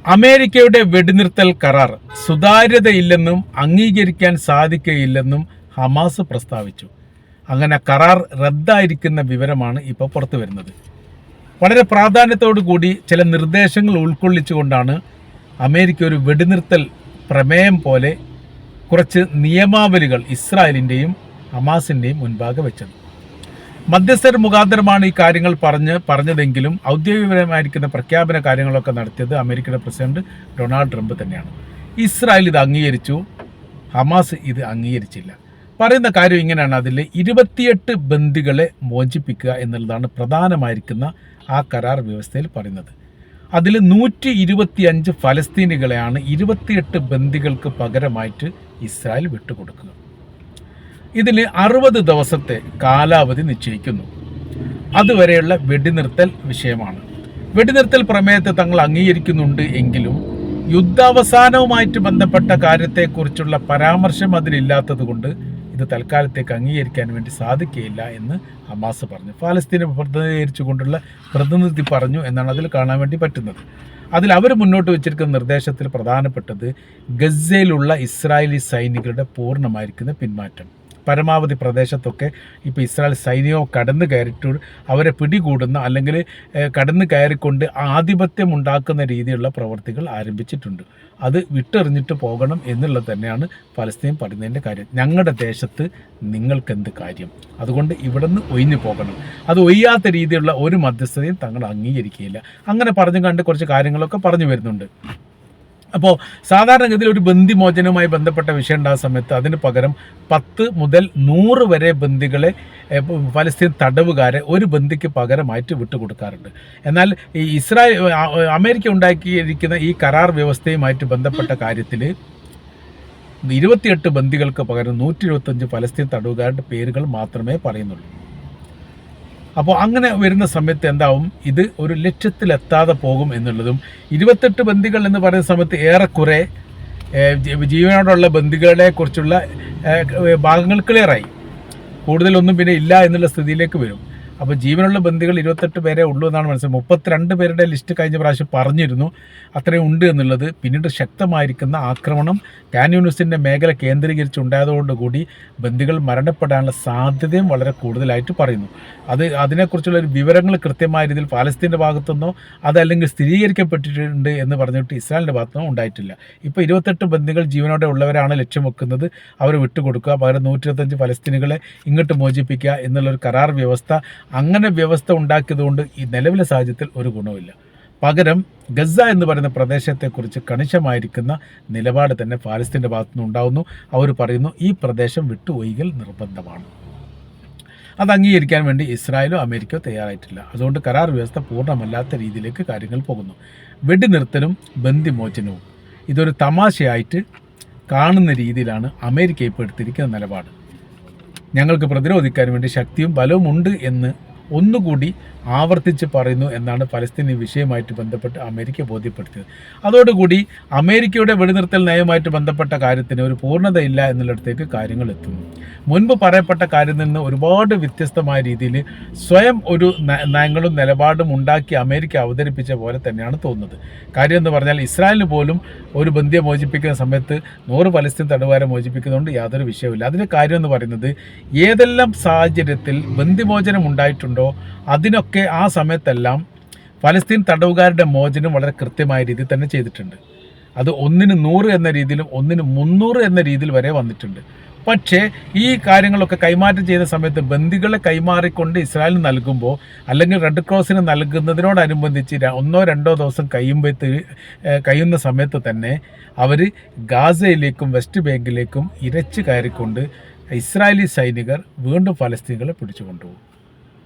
അമേരിക്കയുടെ വെടിനിർത്തൽ കരാർ സുതാര്യതയില്ലെന്നും അംഗീകരിക്കാൻ സാധിക്കുകയില്ലെന്നും ഹമാസ് പ്രസ്താവിച്ചു. അങ്ങനെ കരാർ റദ്ദായിരിക്കുന്ന വിവരമാണ് ഇപ്പോൾ പുറത്തു വരുന്നത്. വളരെ പ്രാധാന്യത്തോടു കൂടി ചില നിർദ്ദേശങ്ങൾ ഉൾക്കൊള്ളിച്ചുകൊണ്ടാണ് അമേരിക്ക ഒരു വെടിനിർത്തൽ പ്രമേയം പോലെ കുറച്ച് നിയമാവലികൾ ഇസ്രായേലിൻ്റെയും ഹമാസിൻ്റെയും മുൻപാകെ വെച്ചത്. മധ്യസ്ഥർ മുഖാന്തരമാണ് ഈ കാര്യങ്ങൾ പറഞ്ഞതെങ്കിലും ഔദ്യോഗികപരമായിരിക്കുന്ന പ്രഖ്യാപന കാര്യങ്ങളൊക്കെ നടത്തിയത് അമേരിക്കയുടെ പ്രസിഡന്റ് ഡൊണാൾഡ് ട്രംപ് തന്നെയാണ്. ഇസ്രായേൽ ഇത് അംഗീകരിച്ചു, ഹമാസ് ഇത് അംഗീകരിച്ചില്ല. പറയുന്ന കാര്യം ഇങ്ങനെയാണ്. അതിൽ 28 ബന്ദികളെ മോചിപ്പിക്കുക എന്നുള്ളതാണ് പ്രധാനമായിരിക്കുന്ന ആ കരാർ വ്യവസ്ഥയിൽ പറയുന്നത്. അതിൽ 125 ഫലസ്തീനികളെയാണ് 28 ബന്ദികൾക്ക് പകരമായിട്ട് ഇസ്രായേൽ വിട്ടുകൊടുക്കുക. ഇതിൽ 60 ദിവസത്തെ കാലാവധി നിശ്ചയിക്കുന്നു. അതുവരെയുള്ള വെടിനിർത്തൽ വിഷയമാണ്. വെടിനിർത്തൽ പ്രമേയത്തെ തങ്ങൾ അംഗീകരിക്കുന്നുണ്ട് എങ്കിലും യുദ്ധാവസാനവുമായിട്ട് ബന്ധപ്പെട്ട കാര്യത്തെക്കുറിച്ചുള്ള പരാമർശം അതിലില്ലാത്തത് കൊണ്ട് ഇത് തൽക്കാലത്തേക്ക് അംഗീകരിക്കാൻ വേണ്ടി സാധിക്കുകയില്ല എന്ന് ഹമാസ് പറഞ്ഞു. ഫലസ്തീനെ പ്രതിനിധീകരിച്ചുകൊണ്ടുള്ള പ്രതിനിധി പറഞ്ഞു എന്നാണ് അതിൽ കാണാൻ വേണ്ടി പറ്റുന്നത്. അതിൽ അവർ മുന്നോട്ട് വെച്ചിരിക്കുന്ന നിർദ്ദേശത്തിൽ പ്രധാനപ്പെട്ടത് ഗസയിലുള്ള ഇസ്രായേലി സൈനികരുടെ പൂർണ്ണമായിരിക്കുന്ന പിന്മാറ്റം. പരമാവധി പ്രദേശത്തൊക്കെ ഇപ്പോൾ ഇസ്രായേൽ സൈന്യവും കടന്നു കയറിയിട്ട് അവരെ പിടികൂടുന്ന അല്ലെങ്കിൽ കടന്നു കയറിക്കൊണ്ട് ആധിപത്യം ഉണ്ടാക്കുന്ന രീതിയിലുള്ള പ്രവർത്തികൾ ആരംഭിച്ചിട്ടുണ്ട്. അത് വിട്ടെറിഞ്ഞിട്ട് പോകണം എന്നുള്ളത് തന്നെയാണ് ഫലസ്തീൻ പറയുന്നതിൻ്റെ കാര്യം. ഞങ്ങളുടെ ദേശത്ത് നിങ്ങൾക്കെന്ത് കാര്യം, അതുകൊണ്ട് ഇവിടെ നിന്ന് ഒഴിഞ്ഞു പോകണം. അത് ഒയ്യാത്ത രീതിയിലുള്ള ഒരു മധ്യസ്ഥതയും തങ്ങൾ അംഗീകരിക്കുകയില്ല. അങ്ങനെ പറഞ്ഞു കണ്ട് കുറച്ച് കാര്യങ്ങളൊക്കെ പറഞ്ഞു വരുന്നുണ്ട്. അപ്പോൾ സാധാരണഗതിയിൽ ഒരു ബന്ദിമോചനവുമായി ബന്ധപ്പെട്ട വിഷയം ഉണ്ടാകുന്ന സമയത്ത് അതിന് പകരം 10 മുതൽ 100 വരെ ബന്ദികളെ ഫലസ്തീൻ തടവുകാരെ ഒരു ബന്ദിക്ക് പകരമായിട്ട് വിട്ടുകൊടുക്കാറുണ്ട്. എന്നാൽ ഈ അമേരിക്ക ഉണ്ടാക്കിയിരിക്കുന്ന ഈ കരാർ വ്യവസ്ഥയുമായിട്ട് ബന്ധപ്പെട്ട കാര്യത്തിൽ 28 ബന്ദികൾക്ക് പകരം 125 ഫലസ്തീൻ തടവുകാരുടെ പേരുകൾ മാത്രമേ പറയുന്നുള്ളൂ. അപ്പോൾ അങ്ങനെ വരുന്ന സമയത്ത് എന്താവും, ഇത് ഒരു ലക്ഷ്യത്തിലെത്താതെ പോകും എന്നുള്ളതും 28 ബന്ദികൾ എന്ന് പറയുന്ന സമയത്ത് ഏറെക്കുറെ ജീവനോടുള്ള ബന്ദികളെ കുറിച്ചുള്ള ഭാഗങ്ങൾ ക്ലിയറായി, കൂടുതലൊന്നും പിന്നെ ഇല്ല എന്നുള്ള സ്ഥിതിയിലേക്ക് വരും. അപ്പോൾ ജീവനുള്ള ബന്ദികൾ 28 പേരെ ഉള്ളൂ എന്നാണ് മനസ്സിലായത്. 32 പേരുടെ ലിസ്റ്റ് കഴിഞ്ഞ പ്രാവശ്യം പറഞ്ഞിരുന്നു അത്രയും ഉണ്ട് എന്നുള്ളത്. പിന്നീട് ശക്തമായിരിക്കുന്ന ആക്രമണം കാൻ യൂണിസിൻ്റെ മേഖല കേന്ദ്രീകരിച്ചുണ്ടായതോടുകൂടി ബന്ദികൾ മരണപ്പെടാനുള്ള സാധ്യതയും വളരെ കൂടുതലായിട്ട് പറയുന്നു. അതിനെക്കുറിച്ചുള്ള ഒരു വിവരങ്ങൾ കൃത്യമായ രീതിയിൽ ഫലസ്തീൻ്റെ ഭാഗത്തുനിന്നോ അതല്ലെങ്കിൽ സ്ഥിരീകരിക്കപ്പെട്ടിട്ടുണ്ട് എന്ന് പറഞ്ഞിട്ട് ഇസ്രായേലിൻ്റെ ഭാഗത്തുനിന്നോ ഉണ്ടായിട്ടില്ല. ഇപ്പോൾ 28 ബന്ദികൾ ജീവനോടെ ഉള്ളവരാണ് ലക്ഷ്യം വെക്കുന്നത്. അവർ വിട്ടുകൊടുക്കുക, പകരം 125 ഫലസ്തീനുകളെ ഇങ്ങോട്ട് മോചിപ്പിക്കുക എന്നുള്ളൊരു കരാർ വ്യവസ്ഥ. അങ്ങനെ വ്യവസ്ഥ ഉണ്ടാക്കിയതുകൊണ്ട് ഈ നിലവിലെ സാഹചര്യത്തിൽ ഒരു ഗുണവുമില്ല. പകരം ഗസ എന്ന് പറയുന്ന പ്രദേശത്തെക്കുറിച്ച് കണിശമായിരിക്കുന്ന നിലപാട് തന്നെ ഫലസ്തീൻ്റെ ഭാഗത്തുനിന്ന് ഉണ്ടാകുന്നു. അവർ പറയുന്നു ഈ പ്രദേശം വിട്ടുപോയികൾ നിർബന്ധമാണ്. അത് അംഗീകരിക്കാൻ വേണ്ടി ഇസ്രായേലോ അമേരിക്കയോ തയ്യാറായിട്ടില്ല. അതുകൊണ്ട് കരാർ വ്യവസ്ഥ പൂർണ്ണമല്ലാത്ത രീതിയിലേക്ക് കാര്യങ്ങൾ പോകുന്നു. വെടിനിർത്തലും ബന്ദിമോചനവും ഇതൊരു തമാശയായിട്ട് കാണുന്ന രീതിയിലാണ് അമേരിക്ക ഇപ്പോൾ എടുത്തിരിക്കുന്ന നിലപാട്. ഞങ്ങൾക്ക് പ്രതിരോധിക്കാൻ വേണ്ടി ശക്തിയും ബലവും ഉണ്ട് എന്ന് ഒന്നുകൂടി ആവർത്തിച്ച് പറയുന്നു എന്നാണ് ഫലസ്തീൻ വിഷയവുമായിട്ട് ബന്ധപ്പെട്ട് അമേരിക്ക ബോധ്യപ്പെടുത്തിയത്. അതോടുകൂടി അമേരിക്കയുടെ വെടിനിർത്തൽ നയവുമായിട്ട് ബന്ധപ്പെട്ട കാര്യത്തിന് ഒരു പൂർണ്ണതയില്ല എന്നുള്ളിടത്തേക്ക് കാര്യങ്ങൾ എത്തുന്നു. മുൻപ് പറയപ്പെട്ട കാര്യത്തിൽ നിന്ന് ഒരുപാട് വ്യത്യസ്തമായ രീതിയിൽ സ്വയം ഒരു നയങ്ങളും നിലപാടും ഉണ്ടാക്കി അമേരിക്ക അവതരിപ്പിച്ച പോലെ തന്നെയാണ് തോന്നുന്നത്. കാര്യം എന്ന് പറഞ്ഞാൽ ഇസ്രായേലിന് പോലും ഒരു ബന്ദിയെ മോചിപ്പിക്കുന്ന സമയത്ത് 100 ഫലസ്തീൻ തടവുകാരെ മോചിപ്പിക്കുന്നതുകൊണ്ട് യാതൊരു വിഷയവുമില്ല. അതിൻ്റെ കാര്യം എന്ന് പറയുന്നത് ഏതെല്ലാം സാഹചര്യത്തിൽ ബന്ദിമോചനം ഉണ്ടായിട്ടുണ്ടോ അതിനൊക്കെ ആ സമയത്തെല്ലാം ഫലസ്തീൻ തടവുകാരുടെ മോചനം വളരെ കൃത്യമായ രീതിയിൽ തന്നെ ചെയ്തിട്ടുണ്ട്. അത് 1ന് 100 എന്ന രീതിയിലും 1ന് 300 എന്ന രീതിയിൽ വരെ വന്നിട്ടുണ്ട്. പക്ഷേ ഈ കാര്യങ്ങളൊക്കെ കൈമാറ്റം ചെയ്യുന്ന സമയത്ത് ബന്ദികളെ കൈമാറിക്കൊണ്ട് ഇസ്രായേലിന് നൽകുമ്പോൾ അല്ലെങ്കിൽ റെഡ് ക്രോസിന് നൽകുന്നതിനോടനുബന്ധിച്ച് 1-2 ദിവസം കഴിയുന്ന സമയത്ത് തന്നെ അവർ ഗാസയിലേക്കും വെസ്റ്റ് ബാങ്കിലേക്കും ഇരച്ചു കയറിക്കൊണ്ട് ഇസ്രായേലി സൈനികർ വീണ്ടും ഫലസ്തീനുകളെ പിടിച്ചു കൊണ്ടുപോകും.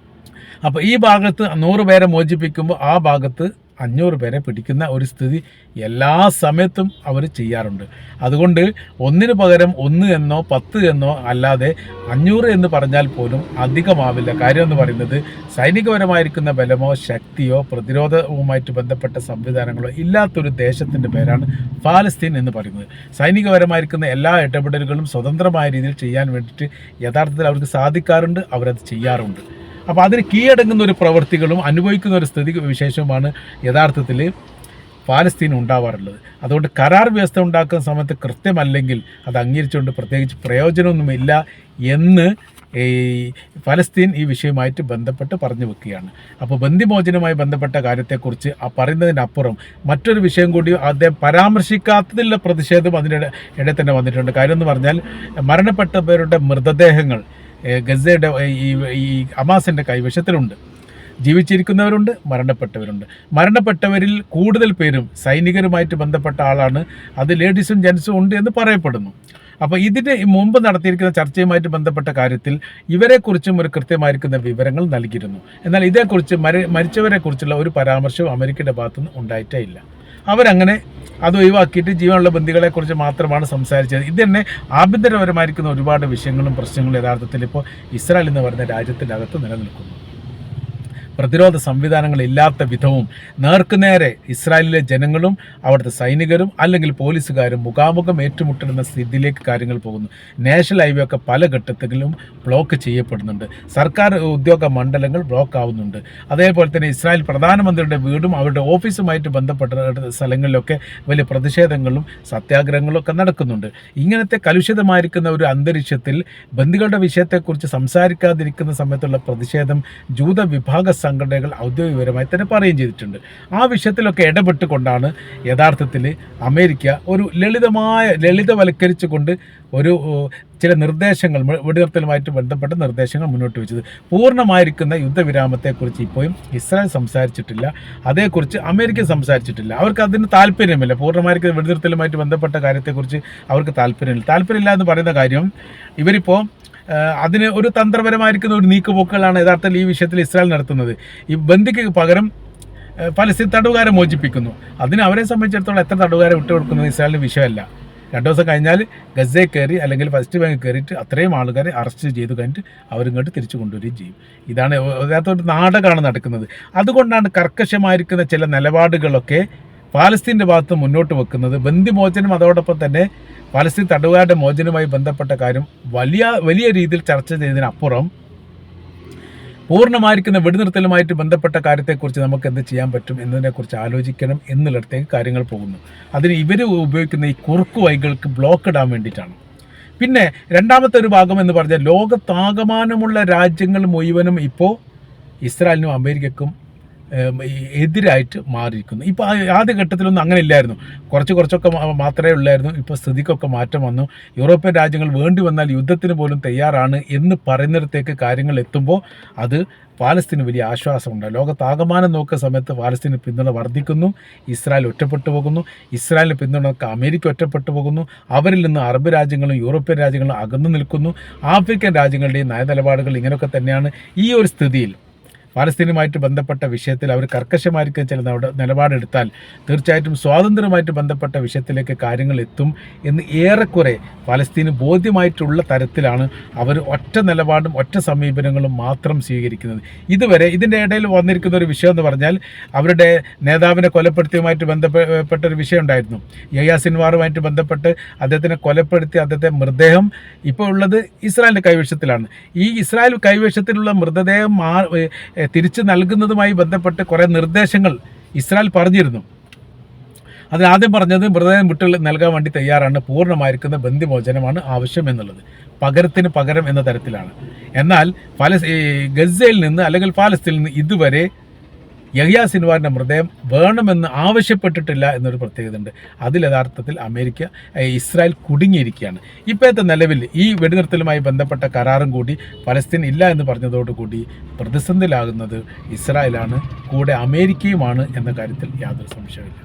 അപ്പോൾ ഈ ഭാഗത്ത് 100 പേരെ മോചിപ്പിക്കുമ്പോൾ ആ ഭാഗത്ത് 500 പേരെ പിടിക്കുന്ന ഒരു സ്ഥിതി എല്ലാ സമയത്തും അവർ ചെയ്യാറുണ്ട്. അതുകൊണ്ട് 1ന് പകരം 1 എന്നോ 10 എന്നോ അല്ലാതെ 500 എന്ന് പറഞ്ഞാൽ പോലും അധികമാവില്ല. കാര്യം എന്ന് പറയുന്നത് സൈനികപരമായിരിക്കുന്ന ബലമോ ശക്തിയോ പ്രതിരോധവുമായിട്ട് ബന്ധപ്പെട്ട സംവിധാനങ്ങളോ ഇല്ലാത്തൊരു ദേശത്തിൻ്റെ പേരാണ് ഫലസ്തീൻ എന്ന് പറയുന്നത്. സൈനികപരമായിരിക്കുന്ന എല്ലാ ഇടപെടലുകളും സ്വതന്ത്രമായ രീതിയിൽ ചെയ്യാൻ വേണ്ടിയിട്ട് യഥാർത്ഥത്തിൽ അവർക്ക് സാധിക്കാറുണ്ട്, അവരത് ചെയ്യാറുണ്ട്. അപ്പോൾ അതിന് കീഴടങ്ങുന്ന ഒരു പ്രവൃത്തികളും അനുഭവിക്കുന്ന ഒരു സ്ഥിതി വിശേഷവുമാണ് യഥാർത്ഥത്തിൽ പാലസ്തീൻ ഉണ്ടാവാറുള്ളത്. അതുകൊണ്ട് കരാർ വ്യവസ്ഥ ഉണ്ടാക്കുന്ന സമയത്ത് കൃത്യമല്ലെങ്കിൽ അത് അംഗീകരിച്ചുകൊണ്ട് പ്രത്യേകിച്ച് പ്രയോജനമൊന്നുമില്ല എന്ന് ഈ ഫലസ്തീൻ ഈ വിഷയവുമായിട്ട് ബന്ധപ്പെട്ട് പറഞ്ഞു വെക്കുകയാണ്. അപ്പോൾ ബന്ദിമോചനവുമായി ബന്ധപ്പെട്ട കാര്യത്തെക്കുറിച്ച് പറയുന്നതിനപ്പുറം മറ്റൊരു വിഷയം കൂടി അദ്ദേഹം പരാമർശിക്കാത്തതിലുള്ള പ്രതിഷേധം അതിനിടെ തന്നെ വന്നിട്ടുണ്ട്. കാര്യം എന്ന് പറഞ്ഞാൽ മരണപ്പെട്ടവരുടെ മൃതദേഹങ്ങൾ ഗസയുടെ ഈ ഹമാസിൻ്റെ കൈവശത്തിലുണ്ട്. ജീവിച്ചിരിക്കുന്നവരുണ്ട്, മരണപ്പെട്ടവരിൽ കൂടുതൽ പേരും സൈനികരുമായിട്ട് ബന്ധപ്പെട്ട ആളാണ്. അത് ലേഡീസും ജെൻസും ഉണ്ട് എന്ന് പറയപ്പെടുന്നു. അപ്പോൾ ഇതിന് മുമ്പ് നടത്തിയിരിക്കുന്ന ചർച്ചയുമായിട്ട് ബന്ധപ്പെട്ട കാര്യത്തിൽ ഇവരെക്കുറിച്ചും ഒരു കൃത്യമായിരിക്കുന്ന വിവരങ്ങൾ നൽകിയിരുന്നു. എന്നാൽ ഇതേക്കുറിച്ച് മരിച്ചവരെക്കുറിച്ചുള്ള ഒരു പരാമർശവും അമേരിക്കയുടെ ഭാഗത്തുനിന്ന് ഉണ്ടായിട്ടേ ഇല്ല. അവരങ്ങനെ അത് ഒഴിവാക്കിയിട്ട് ജീവനുള്ള ബന്ദികളെക്കുറിച്ച് മാത്രമാണ് സംസാരിച്ചത്. ഇത് തന്നെ ആഭ്യന്തരപരമായിരിക്കുന്ന ഒരുപാട് വിഷയങ്ങളും പ്രശ്നങ്ങളും യഥാർത്ഥത്തിൽ ഇപ്പോൾ ഇസ്രായേൽ എന്ന് പറയുന്ന രാജ്യത്തിനകത്ത് നിലനിൽക്കുന്നു. പ്രതിരോധ സംവിധാനങ്ങളില്ലാത്ത വിധവും നേർക്കുനേരെ ഇസ്രായേലിലെ ജനങ്ങളും അവിടുത്തെ സൈനികരും അല്ലെങ്കിൽ പോലീസുകാരും മുഖാമുഖം ഏറ്റുമുട്ടുന്ന സ്ഥിതിയിലേക്ക് കാര്യങ്ങൾ പോകുന്നു. നാഷണൽ ഹൈവേ ഒക്കെ പല ഘട്ടത്തിലും ബ്ലോക്ക് ചെയ്യപ്പെടുന്നുണ്ട്. സർക്കാർ ഉദ്യോഗ മണ്ഡലങ്ങൾ ബ്ലോക്ക് ആവുന്നുണ്ട്. അതേപോലെ തന്നെ ഇസ്രായേൽ പ്രധാനമന്ത്രിയുടെ വീടും അവരുടെ ഓഫീസുമായിട്ട് ബന്ധപ്പെട്ട സ്ഥലങ്ങളിലൊക്കെ വലിയ പ്രതിഷേധങ്ങളും സത്യാഗ്രഹങ്ങളും ഒക്കെ നടക്കുന്നുണ്ട്. ഇങ്ങനത്തെ കലുഷിതമായിരിക്കുന്ന ഒരു അന്തരീക്ഷത്തിൽ ബന്ദികളുടെ വിഷയത്തെക്കുറിച്ച് സംസാരിക്കാതിരിക്കുന്ന സമയത്തുള്ള പ്രതിഷേധം ജൂത വിഭാഗ സംഘടനകൾ ഔദ്യോഗികപരമായി തന്നെ പറയുകയും ചെയ്തിട്ടുണ്ട്. ആ വിഷയത്തിലൊക്കെ ഇടപെട്ടുകൊണ്ടാണ് യഥാർത്ഥത്തിൽ അമേരിക്ക ഒരു ലളിതവൽക്കരിച്ചുകൊണ്ട് ഒരു ചില നിർദ്ദേശങ്ങൾ വെടിനിർത്തലുമായിട്ട് ബന്ധപ്പെട്ട നിർദ്ദേശങ്ങൾ മുന്നോട്ട് വെച്ചത്. പൂർണ്ണമായിരിക്കുന്ന യുദ്ധവിരാമത്തെക്കുറിച്ച് ഇപ്പോഴും ഇസ്രായേൽ സംസാരിച്ചിട്ടില്ല, അതേക്കുറിച്ച് അമേരിക്ക സംസാരിച്ചിട്ടില്ല. അവർക്ക് അതിന് താല്പര്യമില്ല. പൂർണ്ണമായിരിക്കുന്ന വെടിനിർത്തലുമായിട്ട് ബന്ധപ്പെട്ട കാര്യത്തെക്കുറിച്ച് അവർക്ക് താല്പര്യമില്ല എന്ന് പറയുന്ന കാര്യം ഇവരിപ്പോൾ അതിന് ഒരു തന്ത്രപരമായിരിക്കുന്ന ഒരു നീക്കുപോക്കുകളാണ് യഥാർത്ഥത്തിൽ ഈ വിഷയത്തിൽ ഇസ്രായേൽ നടത്തുന്നത്. ഈ ബന്ദിക്ക് പകരം പലസ്തീൻ തടവുകാരെ മോചിപ്പിക്കുന്നു. അതിന് അവരെ സംബന്ധിച്ചിടത്തോളം എത്ര തടവുകാരെ വിട്ടുകൊടുക്കുന്നത് ഇസ്രായേലിന് വിഷയമല്ല. 2 ദിവസം കഴിഞ്ഞാൽ ഗസയിൽ കയറി അല്ലെങ്കിൽ വെസ്റ്റ് ബാങ്കിൽ കയറിയിട്ട് അത്രയും ആൾക്കാരെ അറസ്റ്റ് ചെയ്ത് കഴിഞ്ഞിട്ട് അവരിങ്ങോട്ട് തിരിച്ചു കൊണ്ടുവരികയും ചെയ്യും. ഇതാണ് യഥാർത്ഥ ഒരു നാടകമാണ് നടക്കുന്നത്. അതുകൊണ്ടാണ് കർക്കശമായിരിക്കുന്ന ചില നിലപാടുകളൊക്കെ പാലസ്തീൻ്റെ ഭാഗത്ത് മുന്നോട്ട് വെക്കുന്നത്. ബന്ദിമോചനം അതോടൊപ്പം തന്നെ പലസ്തീൻ തടവുകാരുടെ മോചനവുമായി ബന്ധപ്പെട്ട കാര്യം വലിയ രീതിയിൽ ചർച്ച ചെയ്തതിനപ്പുറം പൂർണ്ണമായിരിക്കുന്ന വെടിനിർത്തലുമായിട്ട് ബന്ധപ്പെട്ട കാര്യത്തെക്കുറിച്ച് നമുക്ക് എന്ത് ചെയ്യാൻ പറ്റും എന്നതിനെക്കുറിച്ച് ആലോചിക്കണം എന്നുള്ളിടത്തേക്ക് കാര്യങ്ങൾ പോകുന്നു. അതിന് ഇവർ ഉപയോഗിക്കുന്ന ഈ കുറുക്കു വഴികൾക്ക് ബ്ലോക്ക് ഇടാൻ വേണ്ടിയിട്ടാണ്. പിന്നെ രണ്ടാമത്തെ ഒരു ഭാഗം എന്ന് പറഞ്ഞാൽ ലോകത്താകമാനമുള്ള രാജ്യങ്ങൾ മുഴുവനും ഇപ്പോൾ ഇസ്രായേലിനും അമേരിക്കക്കും എതിരായിട്ട് മാറിയിരിക്കുന്നു. ഇപ്പോൾ ആദ്യഘട്ടത്തിലൊന്നും അങ്ങനെ ഇല്ലായിരുന്നു. കുറച്ചൊക്കെ മാത്രമേ ഉള്ളായിരുന്നു. ഇപ്പോൾ സ്ഥിതിക്കൊക്കെ മാറ്റം വന്നു. യൂറോപ്യൻ രാജ്യങ്ങൾ വേണ്ടി വന്നാൽ യുദ്ധത്തിന് പോലും തയ്യാറാണ് എന്ന് പറയുന്നിടത്തേക്ക് കാര്യങ്ങൾ എത്തുമ്പോൾ അത് പാലസ്തീന് വലിയ ആശ്വാസമുണ്ട്. ലോകത്താകമാനം നോക്കുന്ന സമയത്ത് പാലസ്തീന് പിന്തുണ വർദ്ധിക്കുന്നു. ഇസ്രായേൽ ഒറ്റപ്പെട്ടു പോകുന്നു. ഇസ്രായേലിന് പിന്തുണക്ക് അമേരിക്ക ഒറ്റപ്പെട്ടു പോകുന്നു. അവരിൽ നിന്ന് അറബ് രാജ്യങ്ങളും യൂറോപ്യൻ രാജ്യങ്ങളും അകന്നു നിൽക്കുന്നു. ആഫ്രിക്കൻ രാജ്യങ്ങളുടെയും നയനിലപാടുകൾ ഇങ്ങനെയൊക്കെ തന്നെയാണ്. ഈ ഒരു സ്ഥിതിയിൽ പാലസ്തീനുമായിട്ട് ബന്ധപ്പെട്ട വിഷയത്തിൽ അവർ കർക്കശമായിരിക്കുന്ന ചില നിലപാടെടുത്താൽ തീർച്ചയായിട്ടും സ്വാതന്ത്ര്യവുമായിട്ട് ബന്ധപ്പെട്ട വിഷയത്തിലേക്ക് കാര്യങ്ങൾ എത്തും എന്ന് ഏറെക്കുറെ പാലസ്തീന് ബോധ്യമായിട്ടുള്ള തരത്തിലാണ് അവർ ഒറ്റ നിലപാടും ഒറ്റ സമീപനങ്ങളും മാത്രം സ്വീകരിക്കുന്നത്. ഇതുവരെ ഇതിൻ്റെ ഇടയിൽ വന്നിരിക്കുന്ന ഒരു വിഷയം എന്ന് പറഞ്ഞാൽ അവരുടെ നേതാവിനെ കൊലപ്പെടുത്തിയുമായിട്ട് ബന്ധപ്പെട്ടൊരു വിഷയം ഉണ്ടായിരുന്നു. യഹ്യാ സിൻവാറുമായിട്ട് ബന്ധപ്പെട്ട് അദ്ദേഹത്തിനെ കൊലപ്പെടുത്തി അദ്ദേഹത്തെ മൃതദേഹം ഇപ്പോൾ ഉള്ളത് ഇസ്രായേലിൻ്റെ കൈവശത്തിലാണ്. ഈ ഇസ്രായേൽ കൈവശത്തിലുള്ള മൃതദേഹം തിരിച്ചു നൽകുന്നതുമായി ബന്ധപ്പെട്ട് കുറേ നിർദ്ദേശങ്ങൾ ഇസ്രായേൽ പറഞ്ഞിരുന്നു. അതിനാദ്യം പറഞ്ഞത് മൃതദേഹം വിട്ട് നൽകാൻ വേണ്ടി തയ്യാറാണ്, പൂർണ്ണമായിരിക്കുന്ന ബന്ദിമോചനമാണ് ആവശ്യം എന്നുള്ളത്, പകരത്തിന് പകരം എന്ന തരത്തിലാണ്. എന്നാൽ ഗസയിൽ നിന്ന് അല്ലെങ്കിൽ പാലസ്തീനിൽ നിന്ന് ഇതുവരെ യഹ്യാ സിൻവാറിൻ്റെ മൃതദേഹം വേണമെന്ന് ആവശ്യപ്പെട്ടിട്ടില്ല എന്നൊരു പ്രത്യേകത ഉണ്ട്. അതിൽ യഥാർത്ഥത്തിൽ ഇസ്രായേൽ കുടുങ്ങിയിരിക്കുകയാണ്. ഇപ്പോഴത്തെ നിലവിൽ ഈ വെടിനിർത്തലുമായി ബന്ധപ്പെട്ട കരാറും കൂടി പലസ്തീൻ ഇല്ല എന്ന് പറഞ്ഞതോടുകൂടി പ്രതിസന്ധിയിലാകുന്നത് ഇസ്രായേലാണ്, കൂടെ അമേരിക്കയുമാണ് എന്ന കാര്യത്തിൽ യാതൊരു സംശയമില്ല.